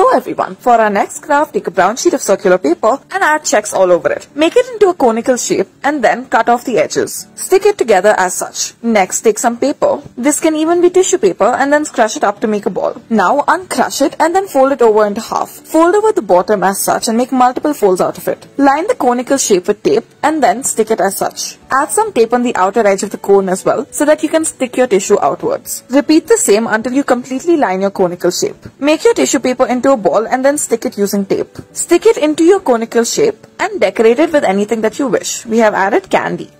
Hello everyone. For our next craft, take a brown sheet of circular paper and add checks all over it. Make it into a conical shape and then cut off the edges. Stick it together as such. Next, take some paper. This can even be tissue paper and then crush it up to make a ball. Now uncrush it and then fold it over into half. Fold over the bottom as such and make multiple folds out of it. Line the conical shape with tape and then stick it as such. Add some tape on the outer edge of the cone as well so that you can stick your tissue outwards. Repeat the same until you completely line your conical shape. Make your tissue paper into a ball and then stick it using tape. Stick it into your conical shape and decorate it with anything that you wish. We have added candy.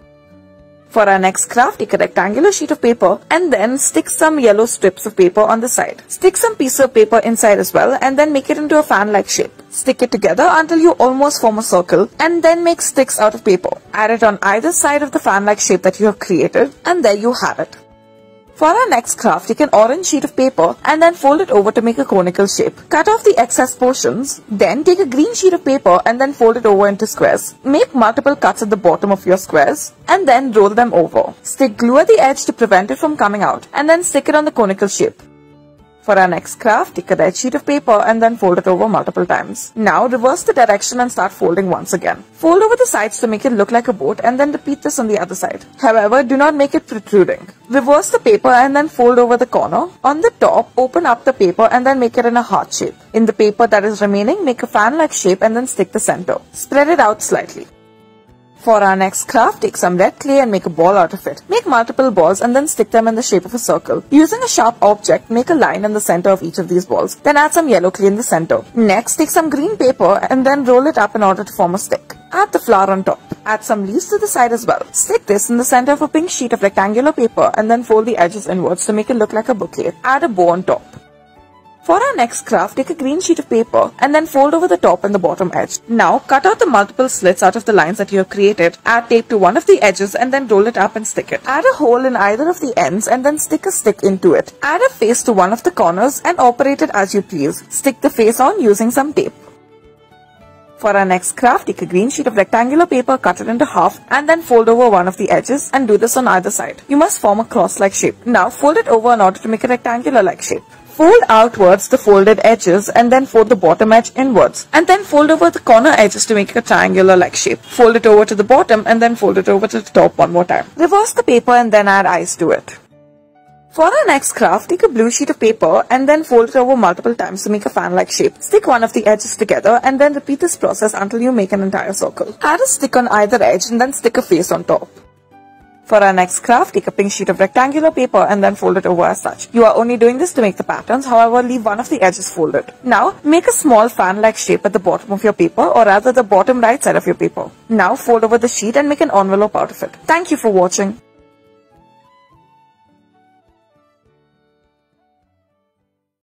For our next craft, take a rectangular sheet of paper and then stick some yellow strips of paper on the side. Stick some piece of paper inside as well and then make it into a fan-like shape. Stick it together until you almost form a circle and then make sticks out of paper. Add it on either side of the fan-like shape that you have created and there you have it. For our next craft, take an orange sheet of paper and then fold it over to make a conical shape. Cut off the excess portions. Then take a green sheet of paper and then fold it over into squares. Make multiple cuts at the bottom of your squares and then roll them over. Stick glue at the edge to prevent it from coming out and then stick it on the conical shape. For our next craft, take a red sheet of paper and then fold it over multiple times. Now reverse the direction and start folding once again. Fold over the sides to make it look like a boat and then repeat this on the other side. However, do not make it protruding. Reverse the paper and then fold over the corner. On the top, open up the paper and then make it in a heart shape. In the paper that is remaining, make a fan-like shape and then stick the center. Spread it out slightly. For our next craft, take some red clay and make a ball out of it. Make multiple balls and then stick them in the shape of a circle. Using a sharp object, make a line in the center of each of these balls. Then add some yellow clay in the center. Next, take some green paper and then roll it up in order to form a stick. Add the flower on top. Add some leaves to the side as well. Stick this in the center of a pink sheet of rectangular paper and then fold the edges inwards to make it look like a bouquet. Add a bow on top. For our next craft, take a green sheet of paper and then fold over the top and the bottom edge. Now, cut out the multiple slits out of the lines that you have created. Add tape to one of the edges and then roll it up and stick it. Add a hole in either of the ends and then stick a stick into it. Add a face to one of the corners and operate it as you please. Stick the face on using some tape. For our next craft, take a green sheet of rectangular paper, cut it into half and then fold over one of the edges and do this on either side. You must form a cross-like shape. Now, fold it over in order to make a rectangular-like shape. Fold outwards the folded edges and then fold the bottom edge inwards. And then fold over the corner edges to make a triangular-like shape. Fold it over to the bottom and then fold it over to the top one more time. Reverse the paper and then add eyes to it. For our next craft, take a blue sheet of paper and then fold it over multiple times to make a fan-like shape. Stick one of the edges together and then repeat this process until you make an entire circle. Add a stick on either edge and then stick a face on top. For our next craft, take a pink sheet of rectangular paper and then fold it over as such. You are only doing this to make the patterns, however, leave one of the edges folded. Now, make a small fan-like shape at the bottom of your paper or rather the bottom right side of your paper. Now, fold over the sheet and make an envelope out of it. Thank you for watching.